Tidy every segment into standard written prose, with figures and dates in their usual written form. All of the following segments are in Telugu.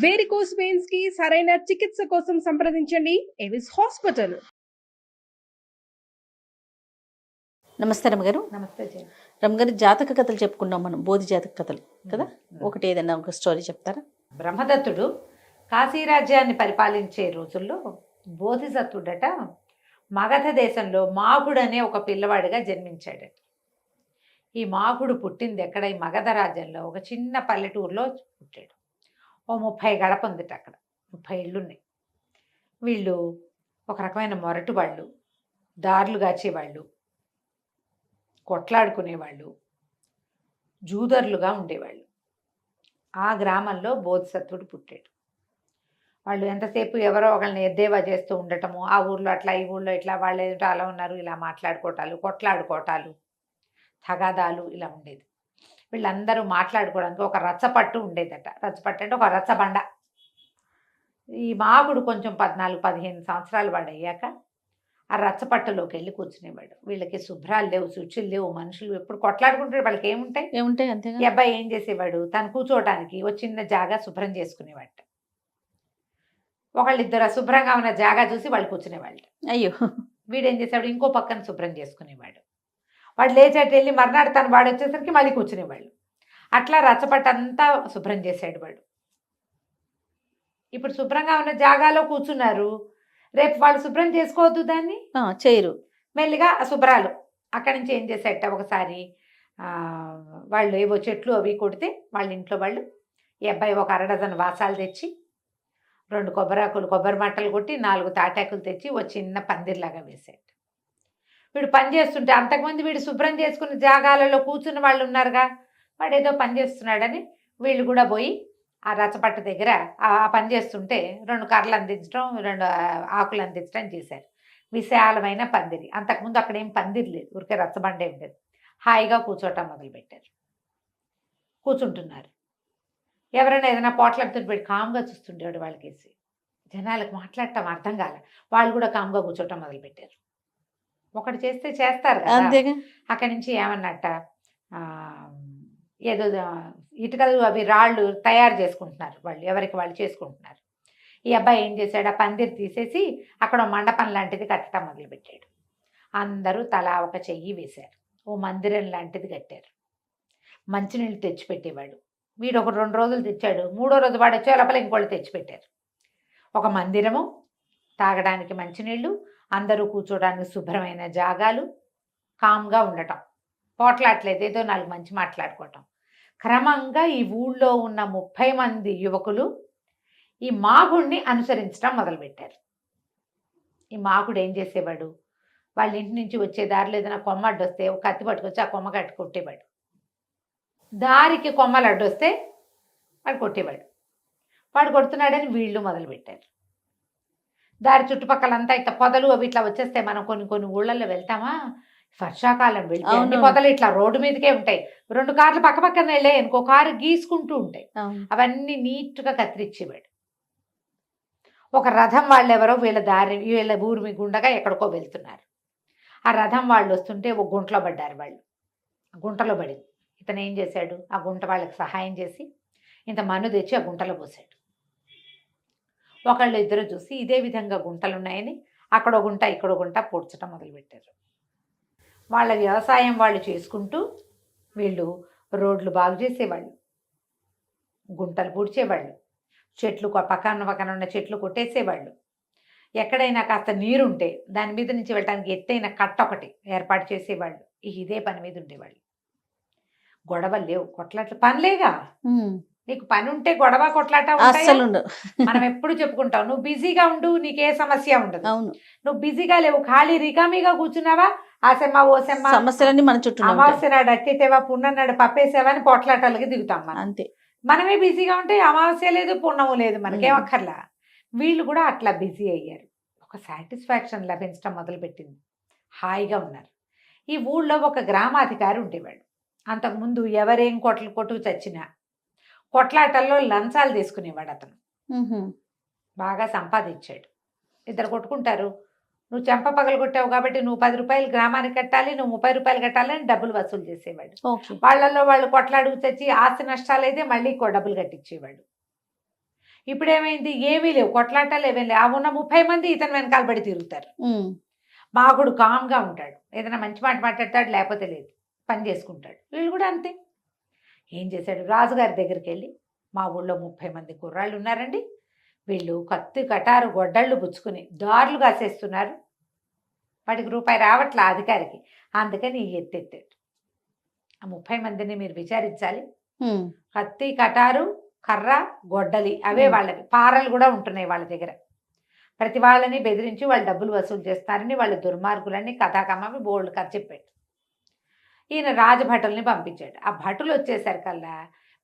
వేరికోస్ వెయిన్స్ కి సరైన చికిత్స కోసం సంప్రదించండి ఎవిస్ హాస్పిటల్. నమస్తే రమ్మగారు. నమస్తే రమ్మగారు, జాతక కథలు చెప్పుకున్నాం మనం, బోధి జాతక కథలు కదా. ఒకటి ఏదైనా ఒక స్టోరీ చెప్తారా? బ్రహ్మదత్తుడు కాశీరాజ్యాన్ని పరిపాలించే రోజుల్లో బోధిసత్వుడట మగధ దేశంలో మాగుడు అనే ఒక పిల్లవాడిగా జన్మించాడట. ఈ మాగుడు పుట్టింది ఎక్కడ? ఈ మగధ రాజ్యంలో ఒక చిన్న పల్లెటూరులో పుట్టాడు. ఓ 30 గడప ఉందిట, అక్కడ 30 ఇళ్ళున్నాయి. వీళ్ళు ఒక రకమైన మొరటు వాళ్ళు, దారులు గాచేవాళ్ళు, కొట్లాడుకునేవాళ్ళు, జూదర్లుగా ఉండేవాళ్ళు. ఆ గ్రామంలో బోధిసత్వుడు పుట్టాడు. వాళ్ళు ఎంతసేపు ఎవరో ఒకళ్ళని ఎద్దేవా చేస్తూ ఉండటము, ఆ ఊర్లో అట్లా, ఈ ఊళ్ళో ఇట్లా, వాళ్ళు ఏమిటో అలా ఉన్నారు, ఇలా మాట్లాడుకోవటాలు, కొట్లాడుకోవటాలు, తగాదాలు ఇలా ఉండేది. వీళ్ళందరూ మాట్లాడుకోవడానికి ఒక రచ్చపట్టు ఉండేదట. రచ్చపట్టు అంటే ఒక రచ్చబండ. ఈ మాగుడు కొంచెం 14-15 సంవత్సరాలు వాడు అయ్యాక ఆ రచ్చపట్టులోకి వెళ్ళి కూర్చునేవాడు. వీళ్ళకి శుభ్రాలు లేవు, శుచులు లేవు, మనుషులు ఎప్పుడు కొట్లాడుకుంటారు, వాళ్ళకి ఏముంటాయి అంతే. ఈ అబ్బాయి ఏం చేసేవాడు, తను కూర్చోవడానికి ఒక చిన్న జాగా శుభ్రం చేసుకునేవాడు. ఒకళ్ళిద్దరు శుభ్రంగా ఉన్న జాగా చూసి వాళ్ళు కూర్చునేవాళ్ళు. అయ్యో, వీడేం చేసేవాడు, ఇంకో పక్కన శుభ్రం చేసుకునేవాడు. వాడు లేచేట వెళ్ళి మర్నాడు తను వాడు వచ్చేసరికి మళ్ళీ కూర్చునేవాళ్ళు. అట్లా రచ్చపట్టంతా శుభ్రం చేసాడు వాడు. ఇప్పుడు శుభ్రంగా ఉన్న జాగాలో కూర్చున్నారు, రేపు వాళ్ళు శుభ్రం చేసుకోవద్దు, దాన్ని చేయరు. మెల్లిగా ఆ శుభ్రాలు అక్కడి నుంచి ఏం చేసేట, ఒకసారి వాళ్ళు ఏవో చెట్లు అవి కొడితే వాళ్ళ ఇంట్లో వాళ్ళు ఈ అబ్బాయి ఒక 1/2 డజన్ వాసాలు తెచ్చి, 2 కొబ్బరాకులు, కొబ్బరి మట్టలు కొట్టి, 4 తాటాకులు తెచ్చి ఓ చిన్న పందిర్లాగా వేసాడు. వీడు పని చేస్తుంటే, అంతకుముందు వీడు శుభ్రం చేసుకున్న జాగాలలో కూర్చున్న వాళ్ళు ఉన్నారుగా, వాడు ఏదో పని చేస్తున్నాడని వీళ్ళు కూడా పోయి ఆ రచ్చపట్ట దగ్గర ఆ పని చేస్తుంటే 2 కర్రలు అందించడం, 2 ఆకులు అందించడం చేశారు. విశాలమైన పందిరి. అంతకుముందు అక్కడ ఏం పందిరి లేదు, ఊరికే రచ్చబండే ఉండేది. హాయిగా కూర్చోటం మొదలుపెట్టారు. కూర్చుంటున్నారు. ఎవరైనా ఏదైనా పోట్లాడుతుంటే పెట్టి కామ్గా చూస్తుండేవాడు వాళ్ళకేసి. జనాలకు మాట్లాడటం అర్థం కాల, వాళ్ళు కూడా కామ్గా కూర్చోటం మొదలుపెట్టారు. ఒకటి చేస్తే చేస్తారు కదా. అక్కడి నుంచి ఏమన్నట్ట, ఏదో ఇటుకలు అవి రాళ్ళు తయారు చేసుకుంటున్నారు వాళ్ళు, ఎవరికి వాళ్ళు చేసుకుంటున్నారు. ఈ అబ్బాయి ఏం చేశాడు, ఆ పందిరి తీసేసి అక్కడ మండపం లాంటిది కట్టడం మొదలుపెట్టాడు. అందరూ తలా ఒక చెయ్యి వేశారు. ఓ మందిరం లాంటిది కట్టారు. మంచినీళ్ళు తెచ్చిపెట్టేవాడు. వీడు ఒక 2 రోజులు తెచ్చాడు. 3వ రోజు వాడు వచ్చే లోపల ఇంకోళ్ళు తెచ్చిపెట్టారు. ఒక మందిరము, తాగడానికి మంచినీళ్ళు, అందరూ కూర్చోడానికి శుభ్రమైన జాగాలు, కామ్గా ఉండటం, పోట్లాట్లేదు, ఏదో 4 మంచి మాట్లాడుకోవటం. క్రమంగా ఈ ఊళ్ళో ఉన్న 30 మంది యువకులు ఈ మాగుడిని అనుసరించడం మొదలుపెట్టారు. ఈ మాగుడు ఏం చేసేవాడు, వాళ్ళ ఇంటి నుంచి వచ్చే దారిలో ఏదైనా కొమ్మ అడ్డొస్తే ఒక కత్తి పట్టుకొచ్చి ఆ కొమ్మ కట్టి కొట్టేవాడు. దారికి కొమ్మలు అడ్డొస్తే వాడు కొట్టేవాడు. వాడు కొడుతున్నాడని వీళ్ళు మొదలుపెట్టారు. దారి చుట్టుపక్కలంతా ఇట్లా పొదలు అవి ఇట్లా వచ్చేస్తే, మనం కొన్ని ఊళ్ళల్లో వెళ్తామా, వర్షాకాలం వెళ్తే అన్ని పొదలు ఇట్లా రోడ్డు మీదకే ఉంటాయి. 2 కార్లు పక్క పక్కన వెళ్ళే, ఇంకో కారు గీసుకుంటూ ఉంటాయి. అవన్నీ నీట్గా కత్తిరించేవాడు. ఒక రథం వాళ్ళు ఎవరో వీళ్ళ ఊరి గుండగా ఎక్కడికో వెళ్తున్నారు. ఆ రథం వాళ్ళు వస్తుంటే ఒక గుంటలో పడ్డారు. వాళ్ళు గుంటలో పడింది. ఇతను ఏం చేశాడు, ఆ గుంట వాళ్ళకి సహాయం చేసి ఇంత మన్ను తెచ్చి ఆ గుంటలో పోసాడు. ఒకళ్ళు ఇద్దరు చూసి ఇదే విధంగా గుంటలు ఉన్నాయని అక్కడ గుంట ఇక్కడ గుంట పూడ్చడం మొదలుపెట్టారు. వాళ్ళ వ్యవసాయం వాళ్ళు చేసుకుంటూ వీళ్ళు రోడ్లు బాగు చేసేవాళ్ళు, గుంటలు పూడ్చేవాళ్ళు, చెట్లు పక్కన ఉన్న చెట్లు కొట్టేసేవాళ్ళు. ఎక్కడైనా కాస్త నీరుంటే దాని మీద నుంచి వెళ్ళడానికి ఎత్తైన కట్ట ఒకటి ఏర్పాటు చేసేవాళ్ళు. ఇదే పని మీద ఉండేవాళ్ళు. గొడవలు లేవు, కొట్లాట్లు పనిలేగా. నీకు పని ఉంటే గొడవ కొట్లాట మనం ఎప్పుడు చెప్పుకుంటాం, నువ్వు బిజీగా ఉండు, నీకే సమస్య ఉండదు. నువ్వు బిజీగా లేవు, ఖాళీ రికామీగా కూర్చున్నావా, ఆసెమ్మ ఓసెమ్మ సమస్యలన్నీ మన చుట్టూ, అమావాస్య నాడు అట్టేతేవా, పున్నన్నాడు పప్పేసేవా అని పోట్లాటాలకి దిగుతాం మనం. అంతే. మనమే బిజీగా ఉంటే అమావాస్య లేదు, పున్నము లేదు, మనకేం అక్కర్లా. వీళ్ళు కూడా అట్లా బిజీ అయ్యారు. ఒక సాటిస్ఫాక్షన్ లభించడం మొదలుపెట్టింది. హాయిగా ఉన్నారు. ఈ ఊళ్ళో ఒక గ్రామాధికారి ఉండేవాడు. అంతకుముందు ఎవరేం కొట్టుకు చచ్చినా కొట్లాటల్లో లంచాలు తీసుకునేవాడు అతను. బాగా సంపాదించాడు. ఇద్దరు కొట్టుకుంటారు, నువ్వు చెంప పగలు కొట్టావు కాబట్టి నువ్వు 10 రూపాయలు గ్రామానికి కట్టాలి, నువ్వు 30 రూపాయలు కట్టాలని డబ్బులు వసూలు చేసేవాడు. వాళ్ళల్లో వాళ్ళు కొట్లాడుకు చచ్చి ఆస్తి నష్టాలు అయితే మళ్ళీ డబ్బులు కట్టించేవాడు. ఇప్పుడు ఏమైంది, ఏమీ లేవు, కొట్లాటాలు ఏమీ లేవు. ఆ ఉన్న 30 మంది ఇతను వెనకాల పడి తిరుగుతారు. ఉమ్, మాకుడు కామ్గా ఉంటాడు, ఏదైనా మంచి మాట మాట్లాడతాడు, లేకపోతే లేదు, పని చేసుకుంటాడు. వీళ్ళు కూడా అంతే. ఏం చేశాడు, రాజుగారి దగ్గరికి వెళ్ళి, మా ఊళ్ళో 30 మంది కుర్రాళ్ళు ఉన్నారండి, వీళ్ళు కత్తి కటారు గొడ్డళ్ళు పుచ్చుకుని దారులు కాసేస్తున్నారు, వాడికి రూపాయి రావట్లా అధికారికి, అందుకని ఈ ఎత్తెత్తాడు. ఆ 30 మందిని మీరు విచారించాలి. ఉమ్, కత్తి కటారు కర్ర గొడ్డలి అవే వాళ్ళవి, పారలు కూడా ఉంటున్నాయి వాళ్ళ దగ్గర. ప్రతి వాళ్ళని బెదిరించి వాళ్ళు డబ్బులు వసూలు చేస్తారని, వాళ్ళు దుర్మార్గులని కథాకమ్మని బోల్డ్ కథ చెప్పాడు. ఈయన రాజభటుల్ని పంపించాడు. ఆ భటులు వచ్చేసరికల్లా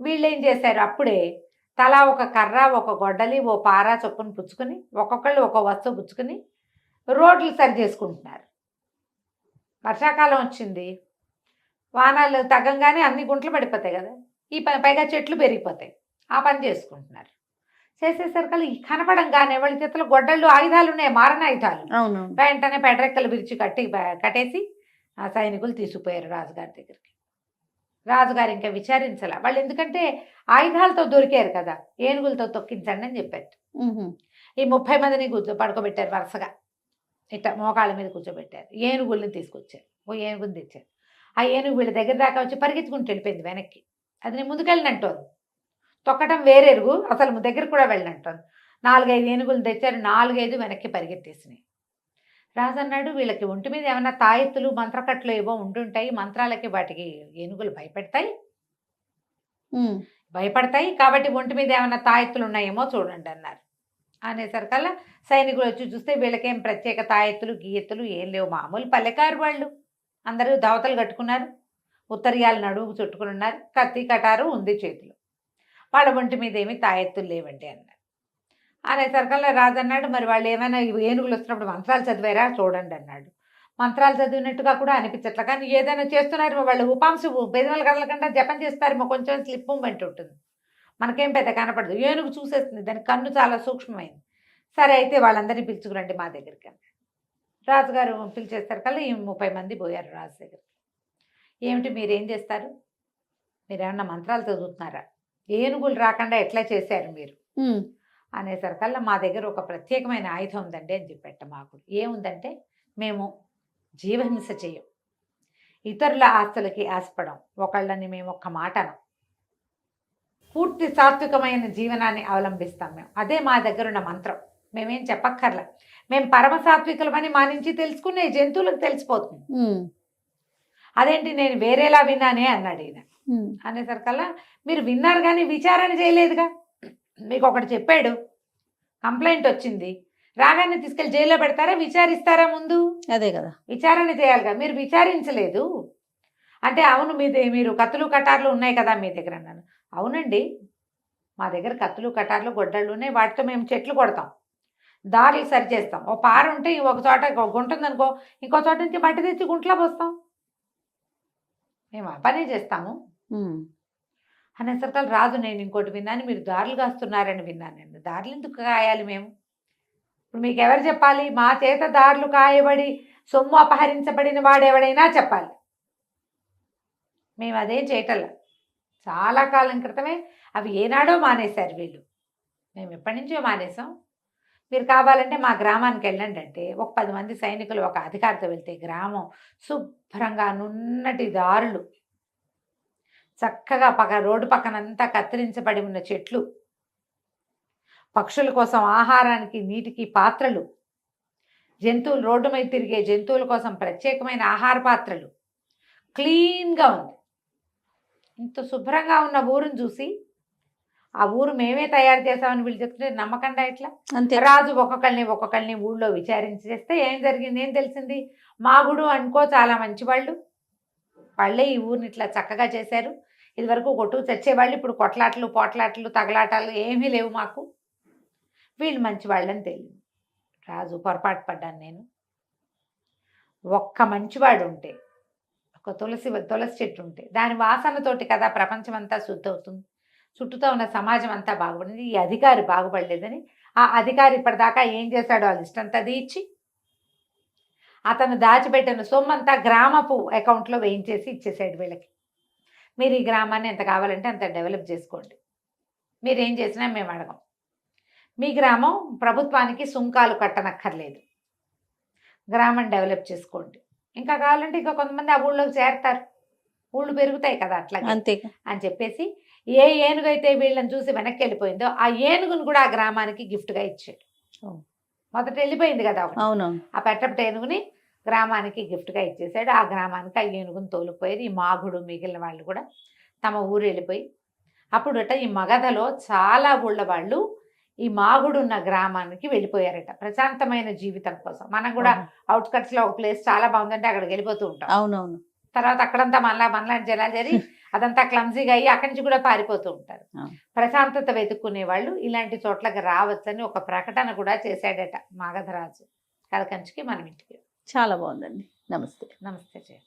వీళ్ళు ఏం చేశారు, అప్పుడే తలా ఒక కర్ర ఒక గొడ్డలి ఓ పార చొప్పున పుచ్చుకొని ఒక్కొక్కళ్ళు ఒక వస్తువు పుచ్చుకొని రోడ్లు సరి చేసుకుంటున్నారు. వర్షాకాలం వచ్చింది, వానాలు తగ్గంగానే అన్ని గుంటలు పడిపోతాయి కదా, ఈ పైగా చెట్లు పెరిగిపోతాయి, ఆ పని చేసుకుంటున్నారు. చేసేసరికల్లా ఈ కనపడంగానే వాళ్ళ చేతిలో గొడ్డళ్ళు ఆయుధాలు ఉన్నాయి, మారణ ఆయుధాలు. అవును, వెంటనే పెడరెక్కలు విరిచి కట్టేసి ఆ సైనికులు తీసుకుపోయారు రాజుగారి దగ్గరికి. రాజుగారు ఇంకా విచారించాల, వాళ్ళు ఎందుకంటే ఆయుధాలతో దొరికారు కదా, ఏనుగులతో తొక్కించండి అని చెప్పారు. ఉహుం, ఈ 30 మందిని పడుకోబెట్టారు వరుసగా, ఇట్లా మోకాళ్ళ మీద కూర్చోబెట్టారు. ఏనుగుల్ని తీసుకొచ్చారు, ఓ ఏనుగుని తెచ్చారు. ఆ ఏనుగు వీళ్ళ దగ్గర దాకా వచ్చి పరిగెత్తుకుంటూ వెళ్ళిపోయింది వెనక్కి. అది నేను ముందుకెళ్ళినట్టుంది, తొక్కటం వేరెరుగు, అసలు దగ్గర కూడా వెళ్ళినట్టుంది. 4-5 ఏనుగులు తెచ్చారు, 4-5 వెనక్కి పరిగెత్తేసినాయి. రాజు అన్నాడు, వీళ్ళకి ఒంటి మీద ఏమన్నా తాయెత్తులు మంత్రకట్లు ఏవో ఉంటుంటాయి, మంత్రాలకి వాటికి ఏనుగులు భయపడతాయి కాబట్టి ఒంటి మీద ఏమన్నా తాయెత్తులు ఉన్నాయేమో చూడండి అన్నారు. అనేసరికల్లా సైనికులు వచ్చి చూస్తే వీళ్ళకేం ప్రత్యేక తాయెత్తులు గీయెత్తులు ఏం లేవు, మామూలు పల్లెకారు వాళ్ళు. అందరూ దవతలు కట్టుకున్నారు, ఉత్తరీయాలు నడుము చుట్టుకుని ఉన్నారు, కత్తి కటారు ఉంది చేతిలో, వాళ్ళ ఒంటి మీద ఏమి తాయెత్తులు లేవండి అన్నారు. అనేసరికల్లా రాజు అన్నాడు, మరి వాళ్ళు ఏమైనా ఏనుగులు వస్తున్నప్పుడు మంత్రాలు చదివారా చూడండి అన్నాడు. మంత్రాలు చదివినట్టుగా కూడా అనిపించట్ల, కానీ ఏదైనా చేస్తున్నారు వాళ్ళు, ఉపాంశు బెదవల కదలకుండా జపం చేస్తారేమో, కొంచెం స్లిప్ మూమెంట్ ఉంటుంది, మనకేం పెద్ద కనపడదు. ఏనుగు చూసేస్తుంది, దాని కన్ను చాలా సూక్ష్మమైంది. సరే అయితే వాళ్ళందరినీ పిలుచుకురండి మా దగ్గరికి అన్నాడు. రాజుగారు పిలిచేసరికల్లా ఈ 30 మంది పోయారు రాజు దగ్గరికి. ఏమిటి మీరేం చేస్తారు, మీరేమన్నా మంత్రాలు చదువుతున్నారా, ఏనుగులు రాకుండా ఎట్లా చేశారు మీరు అనేసరికల్లా మా దగ్గర ఒక ప్రత్యేకమైన ఆయుధం ఉందండి అని చెప్పేట. మాకు ఏముందంటే, మేము జీవహింస చేయం, ఇతరుల ఆస్తులకి ఆశపడం, ఒకళ్ళని మేము ఒక్క మాటను, పూర్తి సాత్వికమైన జీవనాన్ని అవలంబిస్తాం మేము, అదే మా దగ్గర ఉన్న మంత్రం. మేమేం చెప్పక్కర్లా, మేము పరమ సాత్వికులమని మా నుంచి తెలుసుకునే జంతువులకు తెలిసిపోతుంది. అదేంటి నేను వేరేలా విన్నానే అన్నాడు ఈయన. అనేసరికల్లా మీరు విన్నారు కానీ విచారణ చేయలేదుగా, మీకు ఒకటి చెప్పాడు, కంప్లైంట్ వచ్చింది, రాగానే తీసుకెళ్ళి జైల్లో పెడతారా, విచారిస్తారా ముందు? అదే కదా, విచారణ చేయాలిగా, మీరు విచారించలేదు అంటే. అవును మీరు కత్తులు కటార్లు ఉన్నాయి కదా మీ దగ్గర అన్నాను. అవునండి, మా దగ్గర కత్తులు కటార్లు గొడ్డళ్ళు ఉన్నాయి, వాటితో మేము చెట్లు కొడతాం, దారులు సరి చేస్తాం, ఓ పార ఉంటే ఒక చోట గుంట ఉందనుకో, ఇంకో చోట నుంచి మట్టి తెచ్చి గుంట్లో పోస్తాం, మేము ఆ పనే చేస్తాము అనేసరికి రాజు, నేను ఇంకోటి విన్నాను, మీరు దారులు కాస్తున్నారని విన్నానండి. దారులు ఎందుకు కాయాలి మేము, ఇప్పుడు మీకు ఎవరు చెప్పాలి, మా చేత దారులు కాయబడి సొమ్ము అపహరించబడిన వాడెవడైనా చెప్పాలి, మేము అదేం చేయటల్లా. చాలా కాలం క్రితమే అవి ఏనాడో మానేశారు వీళ్ళు, మేము ఎప్పటి నుంచో మానేసాం. మీరు కావాలంటే మా గ్రామానికి వెళ్ళండి అంటే, ఒక 10 మంది సైనికులు ఒక అధికారితో వెళ్తే గ్రామం శుభ్రంగా నున్నటి దారులు, చక్కగా రోడ్డు పక్కనంతా కత్తిరించబడి ఉన్న చెట్లు, పక్షుల కోసం ఆహారానికి నీటికి పాత్రలు, జంతువులు రోడ్డు మీద తిరిగే జంతువుల కోసం ప్రత్యేకమైన ఆహార పాత్రలు, క్లీన్గా ఉంది. ఇంత శుభ్రంగా ఉన్న ఊరుని చూసి, ఆ ఊరు మేమే తయారు చేసామని వీళ్ళు చెప్తుంటే నమ్మకండా ఎట్లా? రాజు ఒక్కొక్కరిని ఊళ్ళో విచారించి చేస్తే ఏం జరిగింది, ఏం తెలిసింది, మాగుడు అనుకో చాలా మంచివాళ్ళు, వాళ్ళే ఈ ఊరిని ఇట్లా చక్కగా చేశారు, ఇదివరకు కొట్టు చచ్చేవాళ్ళు, ఇప్పుడు కొట్లాటలు పోట్లాటలు తగలాటాలు ఏమీ లేవు మాకు, వీళ్ళు మంచివాళ్ళని తెలియదు. రాజు పొరపాటు పడ్డాను నేను, ఒక్క మంచివాడు ఉంటే, ఒక తులసి చెట్టు ఉంటే దాని వాసనతోటి కదా ప్రపంచం అంతా శుద్ధి అవుతుంది, చుట్టూతో ఉన్న సమాజం అంతా బాగుపడింది, ఈ అధికారి బాగుపడలేదని ఆ అధికారి ఇప్పటిదాకా ఏం చేశాడో ఆ లిస్ట్ అంతా తీర్చి అతను దాచిపెట్టిన సొమ్మంతా గ్రామపు అకౌంట్లో వేయించేసి ఇచ్చేసాడు వీళ్ళకి. మీరు ఈ గ్రామాన్ని ఎంత కావాలంటే అంత డెవలప్ చేసుకోండి, మీరేం చేసినా మేము అడగం, మీ గ్రామం ప్రభుత్వానికి సుంకాలు కట్టనక్కర్లేదు, గ్రామం డెవలప్ చేసుకోండి. ఇంకా కావాలంటే ఇంకా కొంతమంది ఆ ఊళ్ళోకి చేరతారు, ఊళ్ళు పెరుగుతాయి కదా అట్లా అంతే. అని చెప్పేసి ఏ ఏనుగు అయితే వీళ్ళని చూసి వెనక్కి వెళ్ళిపోయిందో ఆ ఏనుగును కూడా ఆ గ్రామానికి గిఫ్ట్గా ఇచ్చాడు. ఓ. మొదట వెళ్ళిపోయింది కదా ఒకటి. అవునవును. ఆ పెట్టపట ఏనుగుని గ్రామానికి గిఫ్ట్గా ఇచ్చేసాడు. ఆ గ్రామానికి ఆ ఏనుగుని తోలుకుపోయేది. ఈ మాగుడు మిగిలిన వాళ్ళు కూడా తమ ఊరు వెళ్ళిపోయి అప్పుడట ఈ మగధలో చాలా ఊళ్ళ వాళ్ళు ఈ మాగుడు ఉన్న గ్రామానికి వెళ్ళిపోయారట ప్రశాంతమైన జీవితం కోసం. మనం కూడా అవుట్స్కట్స్ లో ఒక ప్లేస్ చాలా బాగుందంటే అక్కడికి వెళ్ళిపోతూ ఉంటాం. అవునవును. తర్వాత అక్కడంతా మనలాంటి జనాలు చేరి అదంతా క్లమ్జీగా అయ్యి అక్కడి నుంచి కూడా పారిపోతూ ఉంటారు. ప్రశాంతత వెతుక్కునే వాళ్ళు ఇలాంటి చోట్లకి రావచ్చని ఒక ప్రకటన కూడా చేశాడట మగధరాజు. కథ కంచికి మనం ఇంటికి. చాలా బాగుందండి. నమస్తే. నమస్తే జయ.